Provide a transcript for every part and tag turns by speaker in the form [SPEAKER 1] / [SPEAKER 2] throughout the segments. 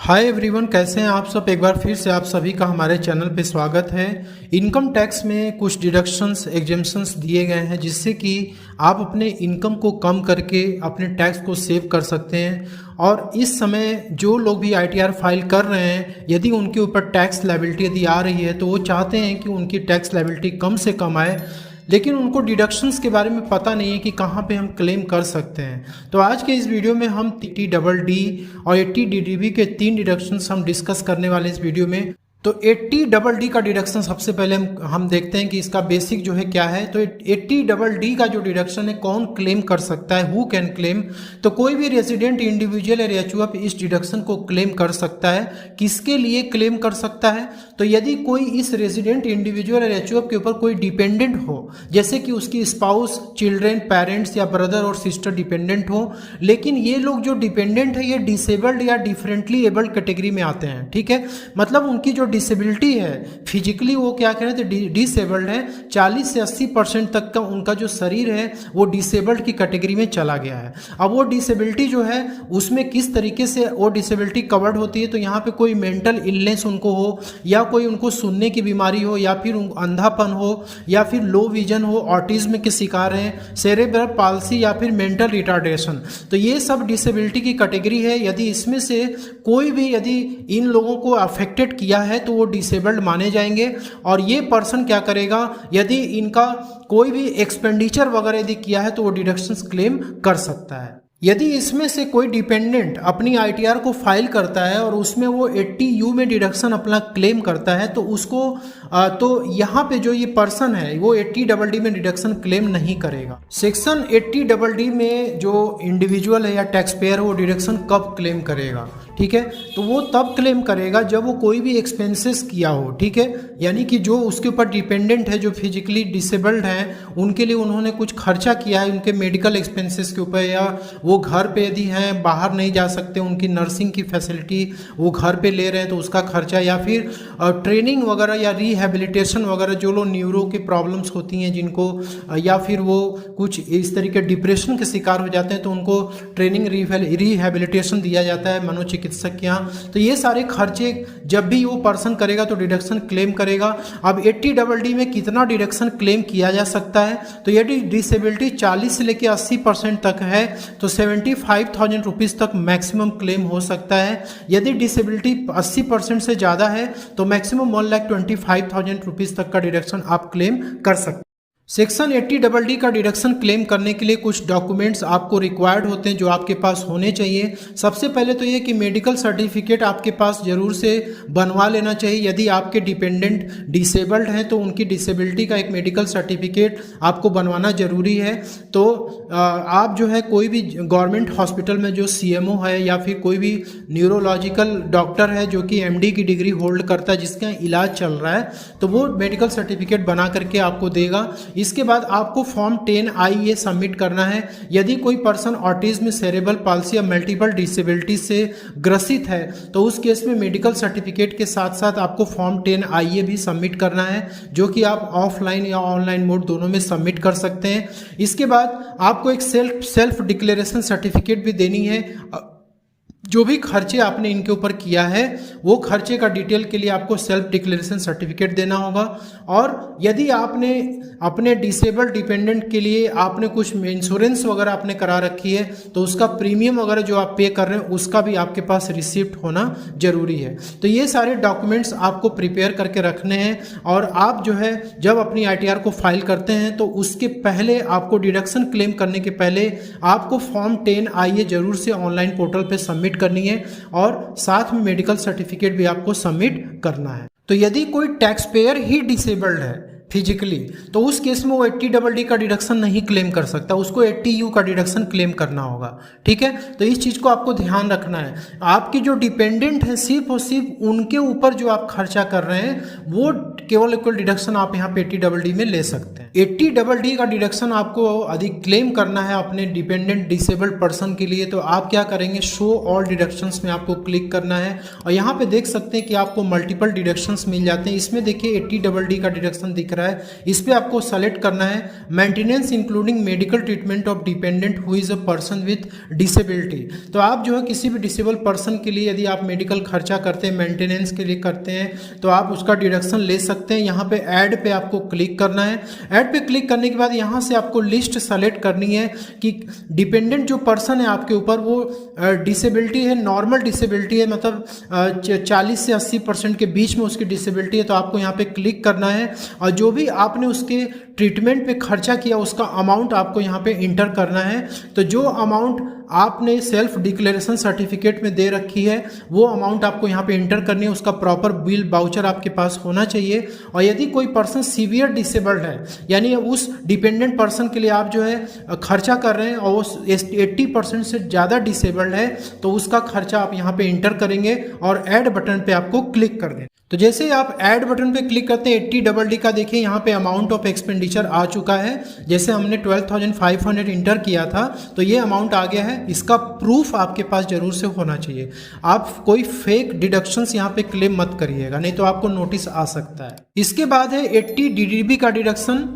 [SPEAKER 1] Hi everyone, कैसे हैं आप सब। एक बार फिर से आप सभी का हमारे चैनल पे स्वागत है। इनकम टैक्स में कुछ डिडक्शंस एग्जेम्पशंस दिए गए हैं जिससे कि आप अपने इनकम को कम करके अपने टैक्स को सेव कर सकते हैं। और इस समय जो लोग भी आईटीआर फाइल कर रहे हैं, यदि उनके ऊपर टैक्स लायबिलिटी यदि आ रही है तो वो चाहते हैं कि उनकी टैक्स लायबिलिटी कम से कम आए, लेकिन उनको डिडक्शंस के बारे में पता नहीं है कि कहाँ पे हम क्लेम कर सकते हैं। तो आज के इस वीडियो में हम TTDD और 80DDB के 3 डिडक्शंस हम डिस्कस करने वाले इस वीडियो में। तो 80DD का डिडक्शन सबसे पहले हम देखते हैं कि इसका बेसिक जो है क्या है। तो 80DD का जो डिडक्शन है, कौन क्लेम कर सकता है, हु कैन क्लेम। तो कोई भी रेजिडेंट इंडिविजुअल या एचयूएफ इस डिडक्शन को क्लेम कर सकता है। किसके लिए क्लेम कर सकता है? तो यदि कोई इस रेजिडेंट इंडिविजुअल या एचयूएफ के ऊपर कोई डिपेंडेंट हो, जैसे कि उसकी स्पाउस, चिल्ड्रेन, पेरेंट्स या ब्रदर और सिस्टर डिपेंडेंट हो, लेकिन ये लोग जो डिपेंडेंट है ये डिसेबल्ड या डिफरेंटली एबल्ड कैटेगरी में आते हैं। ठीक है, मतलब उनकी जो डिसेबिलिटी है, फिजिकली वो क्या कह रहे थे, डिसेबल्ड है। 40 से 80% तक का उनका जो शरीर है वो डिसेबल्ड की कैटेगरी में चला गया है। अब वो डिसेबिलिटी जो है उसमें किस तरीके से वो डिसेबिलिटी कवर्ड होती है, तो यहाँ पे कोई मेंटल इलनेस उनको हो, या कोई उनको सुनने की बीमारी हो, या फिर अंधापन हो, या फिर लो विजन हो, ऑटिज्म के शिकार हैं, सेरेब्रल पाल्सी या फिर मेंटल रिटार्डेशन। तो ये सब डिसेबिलिटी की कैटेगरी है। यदि इसमें से कोई भी यदि इन लोगों को अफेक्टेड किया है तो वो डिसेबल्ड माने जाएंगे। और ये पर्सन क्या करेगा, यदि इनका कोई भी एक्सपेंडिचर वगैरह यदि किया है तो वो डिडक्शंस क्लेम कर सकता है। यदि इसमें से कोई डिपेंडेंट अपनी आईटीआर को फाइल करता है और उसमें वो 80U में डिडक्शन अपना क्लेम करता है तो उसको तो यहाँ पे जो ये पर्सन है वो 80DD में डिडक्शन क्लेम नहीं करेगा। सेक्शन 80DD में जो इंडिविजुअल है या टैक्स पेयर है वो डिडक्शन कब क्लेम करेगा? ठीक है, तो वो तब क्लेम करेगा जब वो कोई भी एक्सपेंसेस किया हो। ठीक है, यानी कि जो उसके ऊपर डिपेंडेंट है, जो फिजिकली डिसेबल्ड हैं, उनके लिए उन्होंने कुछ खर्चा किया है उनके मेडिकल एक्सपेंसेस के ऊपर, या वो घर पे यदि हैं, बाहर नहीं जा सकते, उनकी नर्सिंग की फैसिलिटी वो घर पे ले रहे हैं तो उसका खर्चा, या फिर ट्रेनिंग वगैरह या रिहैबिलिटेशन वगैरह, जो लोग न्यूरो की प्रॉब्लम्स होती हैं जिनको, या फिर वो कुछ इस तरीके डिप्रेशन के शिकार हो जाते हैं तो उनको ट्रेनिंग रिहैबिलिटेशन दिया जाता है मनोचिकित्सक के यहाँ। तो ये सारे खर्चे जब भी वो पर्सन करेगा तो डिडक्शन क्लेम करेगा। अब 80DD में कितना डिडक्शन क्लेम किया जा सकता है? तो यदि डिसेबिलिटी 40 से लेकर 80% तक है तो 75,000 रुपीज़ तक मैक्सिमम क्लेम हो सकता है। यदि डिसेबिलिटी 80% से ज़्यादा है तो मैक्सिमम 1,25,000 रुपीज़ तक का डिडक्शन आप क्लेम कर सकते हैं। सेक्शन 80DD का डिडक्शन क्लेम करने के लिए कुछ डॉक्यूमेंट्स आपको रिक्वायर्ड होते हैं जो आपके पास होने चाहिए। सबसे पहले तो ये कि मेडिकल सर्टिफिकेट आपके पास जरूर से बनवा लेना चाहिए। यदि आपके डिपेंडेंट डिसेबल्ड हैं तो उनकी डिसेबिलिटी का एक मेडिकल सर्टिफिकेट आपको बनवाना जरूरी है। तो आप जो है कोई भी गवर्नमेंट हॉस्पिटल में जो CMO है या फिर कोई भी न्यूरोलॉजिकल डॉक्टर है जो कि MD की डिग्री होल्ड करता है, जिसका इलाज चल रहा है, तो वो मेडिकल सर्टिफिकेट बना करके आपको देगा। इसके बाद आपको फॉर्म 10I सबमिट करना है। यदि कोई पर्सन ऑटिज्म, सेरेब्रल पाल्सी या मल्टीपल डिसेबिलिटी से ग्रसित है तो उस केस में मेडिकल सर्टिफिकेट के साथ साथ आपको फॉर्म 10I भी सबमिट करना है, जो कि आप ऑफलाइन या ऑनलाइन मोड दोनों में सबमिट कर सकते हैं। इसके बाद आपको एक सेल्फ डिक्लेरेशन सर्टिफिकेट भी देनी है। जो भी खर्चे आपने इनके ऊपर किया है वो खर्चे का डिटेल के लिए आपको सेल्फ डिक्लेरेशन सर्टिफिकेट देना होगा। और यदि आपने अपने डिसेबल डिपेंडेंट के लिए आपने कुछ इंश्योरेंस वगैरह आपने करा रखी है तो उसका प्रीमियम वगैरह जो आप पे कर रहे हैं उसका भी आपके पास रिसिप्ट होना जरूरी है। तो ये सारे डॉक्यूमेंट्स आपको प्रिपेयर करके रखने हैं। और आप जो है जब अपनी आईटीआर को फाइल करते हैं तो उसके पहले आपको डिडक्शन क्लेम करने के पहले आपको फॉर्म 10I जरूर से ऑनलाइन पोर्टल पे सबमिट करनी है और साथ में मेडिकल सर्टिफिकेट भी आपको सबमिट करना है। तो यदि कोई टैक्स पेयर ही डिसेबल्ड है फिजिकली तो उस केस में वो 80DD का डिडक्शन नहीं क्लेम कर सकता, उसको 80U का डिडक्शन क्लेम करना होगा। ठीक है, तो इस चीज़ को आपको ध्यान रखना है। आपके जो डिपेंडेंट है सिर्फ और सिर्फ उनके ऊपर जो आप खर्चा कर रहे हैं वो केवल डिडक्शन आप यहाँ पे 80DD में ले सकते हैं। 80DD का डिडक्शन आपको अधिक क्लेम करना है अपने डिपेंडेंट डिसेबल्ड पर्सन के लिए, तो आप क्या करेंगे, शो ऑल डिडक्शंस में आपको क्लिक करना है और यहाँ पे देख सकते हैं कि आपको मल्टीपल डिडक्शंस मिल जाते हैं। इसमें देखिए 80DD का डिडक्शन दिख रहा है, इस पर आपको सेलेक्ट करना है maintenance including medical treatment of dependent who is a person with disability. तो आप जो है किसी भी डिसेबल पर्सन के लिए यदि आप मेडिकल खर्चा करते हैं, मेंटेनेंस के लिए करते हैं, तो आप उसका डिडक्शन ले सकते हैं। यहाँ पे ऐड पे आपको क्लिक करना है। ऐड पे क्लिक करने के बाद यहाँ से आपको लिस्ट सेलेक्ट करनी है कि डिपेंडेंट जो पर्सन है आपके ऊपर वो डिसेबिलिटी है, नॉर्मल डिसेबिलिटी है, मतलब 40 से 80% के बीच में उसकी डिसेबिलिटी है, तो आपको यहाँ पे क्लिक करना है और जो भी आपने उसके ट्रीटमेंट पे खर्चा किया उसका अमाउंट आपको यहाँ पे इंटर करना है। तो जो अमाउंट आपने सेल्फ डिक्लेरेशन सर्टिफिकेट में दे रखी है वो अमाउंट आपको यहाँ पे इंटर करनी है, उसका प्रॉपर बिल वाउचर आपके पास होना चाहिए। और यदि कोई पर्सन सीवियर डिसेबल्ड है, यानी उस डिपेंडेंट पर्सन के लिए आप जो है खर्चा कर रहे हैं और वो 80% से ज़्यादा डिसेबल्ड है, तो उसका खर्चा आप यहाँ पे इंटर करेंगे और ऐड बटन पे आपको क्लिक कर दें। तो जैसे आप ऐड बटन पे क्लिक करते हैं 80DD का देखिए यहाँ पे अमाउंट ऑफ एक्सपेंडिचर आ चुका है। जैसे हमने 12,500 इंटर किया था तो ये अमाउंट आ गया है। इसका प्रूफ आपके पास जरूर से होना चाहिए। आप कोई फेक डिडक्शंस यहाँ पे क्लेम मत करिएगा, नहीं तो आपको नोटिस आ सकता है। इसके बाद है 80DD का डिडक्शन,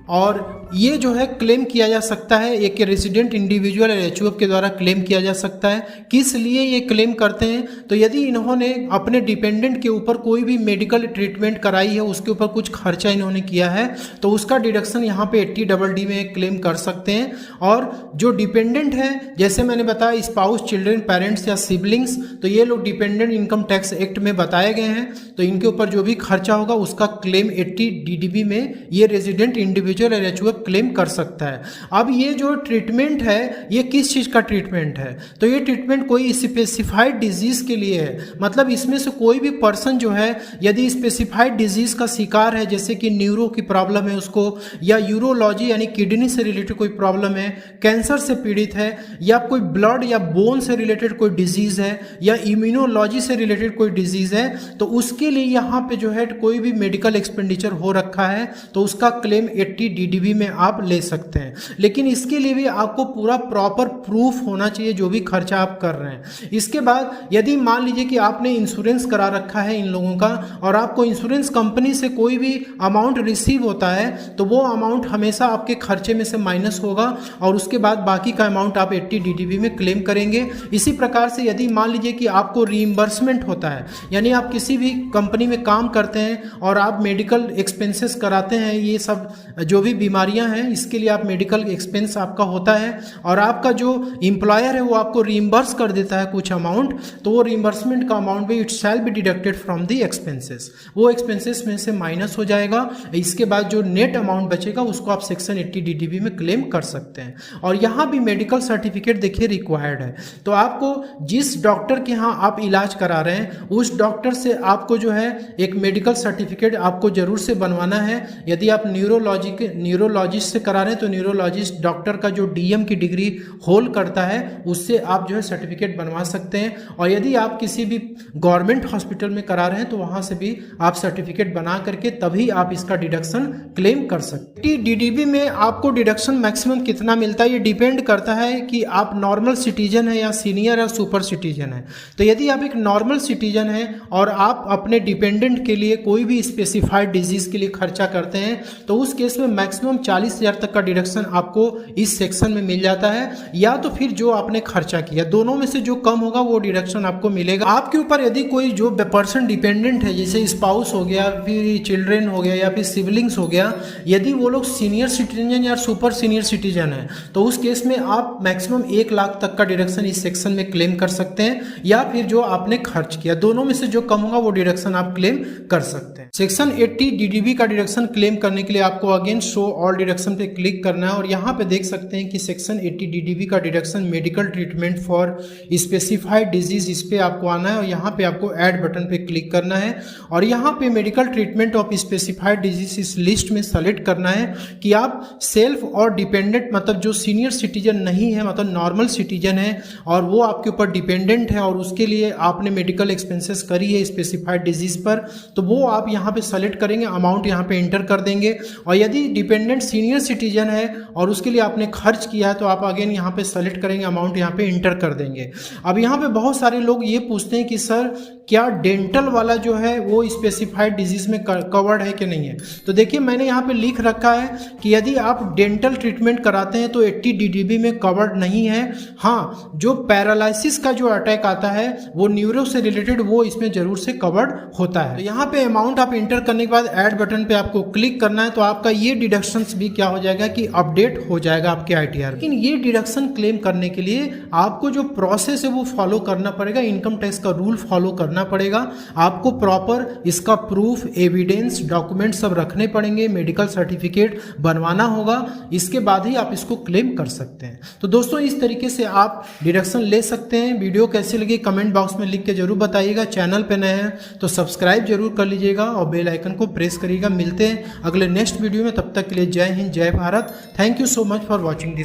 [SPEAKER 1] और ये जो है क्लेम किया जा सकता है एक रेजिडेंट इंडिविजुअल एचयूएफ के द्वारा क्लेम किया जा सकता है। किस लिए ये क्लेम करते हैं, तो यदि इन्होंने अपने डिपेंडेंट के ऊपर कोई भी मेडिकल ट्रीटमेंट कराई है, उसके ऊपर कुछ खर्चा इन्होंने किया है, तो उसका डिडक्शन यहाँ पे 80DD में क्लेम कर सकते हैं। और जो डिपेंडेंट है, जैसे मैंने बताया स्पाउस, चिल्ड्रन, पेरेंट्स या सिबलिंग्स, तो ये लोग डिपेंडेंट इनकम टैक्स एक्ट में बताए गए हैं, तो इनके ऊपर जो भी खर्चा होगा उसका क्लेम 80DD में ये रेजिडेंट इंडिविजुअल एचयूएफ क्लेम कर सकता है। अब ये जो ट्रीटमेंट है ये किस चीज़ का ट्रीटमेंट है, तो ये ट्रीटमेंट कोई स्पेसिफाइड डिजीज के लिए है। मतलब इसमें से कोई भी पर्सन जो है यदि स्पेसिफाइड डिजीज का शिकार है, जैसे कि न्यूरो की प्रॉब्लम है उसको, या यूरोलॉजी यानी किडनी से रिलेटेड कोई प्रॉब्लम है, कैंसर से पीड़ित है, या कोई ब्लड या बोन से रिलेटेड कोई डिजीज है, या इम्यूनोलॉजी से रिलेटेड कोई डिजीज है, तो उसके लिए यहाँ पे जो है कोई भी मेडिकल एक्सपेंडिचर हो रखा है तो उसका क्लेम 80DD में आप ले सकते हैं। लेकिन इसके लिए भी आपको पूरा प्रॉपर प्रूफ होना चाहिए जो भी खर्चा आप कर रहे हैं। इसके बाद यदि मान लीजिए कि आपने इंश्योरेंस करा रखा है इन लोगों का, और आपको इंश्योरेंस कंपनी से कोई भी अमाउंट रिसीव होता है तो वो अमाउंट हमेशा आपके खर्चे में से माइनस होगा और उसके बाद बाकी का अमाउंट आप 80DD में क्लेम करेंगे। इसी प्रकार से यदि मान लीजिए कि आपको रीइंबर्समेंट होता है, यानी आप किसी भी कंपनी में काम करते हैं और आप मेडिकल एक्सपेंसेस कराते हैं, ये सब जो भी बीमारियां हैं इसके लिए आप मेडिकल एक्सपेंस आपका होता है, और आपका जो एम्प्लॉयर है वो आपको रीइंबर्स कर देता है कुछ अमाउंट, तो वो रीइंबर्समेंट का अमाउंट भी it shall be deducted from the expenses, वो एक्सपेंसेस में से माइनस हो जाएगा। इसके बाद जो नेट अमाउंट बचेगा उसको आप सेक्शन 80DD में क्लेम कर सकते हैं। और यहाँ भी मेडिकल सर्टिफिकेट देखिए रिक्वायर्ड है, तो आपको जिस डॉक्टर के यहाँ आप इलाज करा रहे हैं उस डॉक्टर से आपको जो है एक मेडिकल सर्टिफिकेट आपको जरूर से बनवाना है। यदि आप न्यूरोलॉजिस्ट से करा रहे हैं तो न्यूरोलॉजिस्ट डॉक्टर का जो DM की डिग्री होल्ड करता है उससे आप जो है सर्टिफिकेट बनवा सकते हैं। और यदि आप किसी भी गवर्नमेंट हॉस्पिटल में करा रहे हैं तो वहां से भी आप सर्टिफिकेट बना करके तभी आप इसका डिडक्शन क्लेम कर सकते हैं। DDB में आपको डिडक्शन मैक्सिमम कितना मिलता है ये डिपेंड करता है कि आप नॉर्मल सिटीजन है या सीनियर या सुपर सिटीजन है। तो यदि आप एक नॉर्मल सिटीजन है और आप अपने डिपेंडेंट के लिए कोई भी स्पेसिफाइड डिजीज के लिए खर्चा करते हैं तो उस केस में मैक्सिमम 40,000 तक का डिडक्शन आपको इस सेक्शन में मिल जाता है, या तो फिर जो आपने खर्चा किया, दोनों में से जो कम होगा वो डिडक्शन आपको मिलेगा। आपके ऊपर यदि कोई जो पर्सन डिपेंडेंट है, जैसे स्पाउस हो गया, फिर चिल्ड्रेन हो गया या फिर सिबलिंग्स हो गया, यदि वो लोग सीनियर सिटीजन या सुपर सीनियर सिटीजन है तो उस केस में आप मैक्सिमम 1 लाख तक का डिडक्शन इस सेक्शन में क्लेम कर सकते हैं, या फिर जो आपने खर्च किया, दोनों में से जो कम होगा वो डिडक्शन आप क्लेम कर सकते हैं। सेक्शन 80DD का डिडक्शन क्लेम करने के लिए आपको अगेन शो ऑल डिडक्शन पे क्लिक करना है, और यहाँ पे देख सकते हैं कि सेक्शन 80DD का deduction medical treatment for specified disease, इस पे आपको आना है और यहाँ पे आपको ऐड बटन पे क्लिक करना है, और यहाँ पे medical treatment of specified disease इस लिस्ट में सेलेक्ट करना है कि आप सेल्फ और डिपेंडेंट, मतलब जो सीनियर सिटीजन नहीं है, मतलब नॉर्मल सिटीजन है और वो आपके ऊपर डिपेंडेंट है और उसके लिए आपने मेडिकल एक्सपेंसेस करी है स्पेसिफाइड डिजीज पर, तो वो आप यहाँ पे सेलेक्ट करेंगे, अमाउंट यहाँ पे एंटर कर देंगे। और यदि डिपेंडेंट सीनियर सिटीजन है और उसके लिए आपने खर्च किया है तो आप अगेन यहाँ पे सेलेक्ट करेंगे, अमाउंट यहाँ पे इंटर कर देंगे। अब यहाँ पे बहुत सारे लोग ये पूछते हैं कि सर क्या डेंटल वाला जो है वो स्पेसिफाइड डिजीज में कवर्ड है कि नहीं है। तो देखिए मैंने यहाँ पे लिख रखा है कि यदि आप डेंटल ट्रीटमेंट कराते हैं तो 80 DDB में कवर्ड नहीं है। हाँ, जो पैरालिसिस का जो अटैक आता है वो न्यूरो से रिलेटेड वो इसमें जरूर से कवर्ड होता है। तो यहाँ पे अमाउंट आप इंटर करने के बाद ऐड बटन पे आपको क्लिक करना है तो आपका ये डिडक्शंस भी क्या हो जाएगा कि अपडेट हो जाएगा आपके ITR। लेकिन ये डिडक्शन क्लेम करने के लिए आपको जो प्रोसेस है वो फॉलो करना पड़ेगा, इनकम टैक्स का रूल फॉलो करना पड़ेगा। आपको प्रॉपर इसका प्रूफ, एविडेंस, डॉक्यूमेंट सब रखने पड़ेंगे, मेडिकल सर्टिफिकेट बनवाना होगा, इसके बाद ही आप इसको क्लेम कर सकते हैं। तो दोस्तों इस तरीके से आप डिडक्शन ले सकते हैं। वीडियो कैसी लगी कमेंट बॉक्स में लिख के जरूर बताइएगा। चैनल पे नए हैं तो सब्सक्राइब जरूर कर लीजिएगा और बेल आइकन को प्रेस करिएगा। मिलते हैं अगले नेक्स्ट वीडियो में, तब तक के लिए जय हिंद, जय Bharat. Thank you so much for watching this.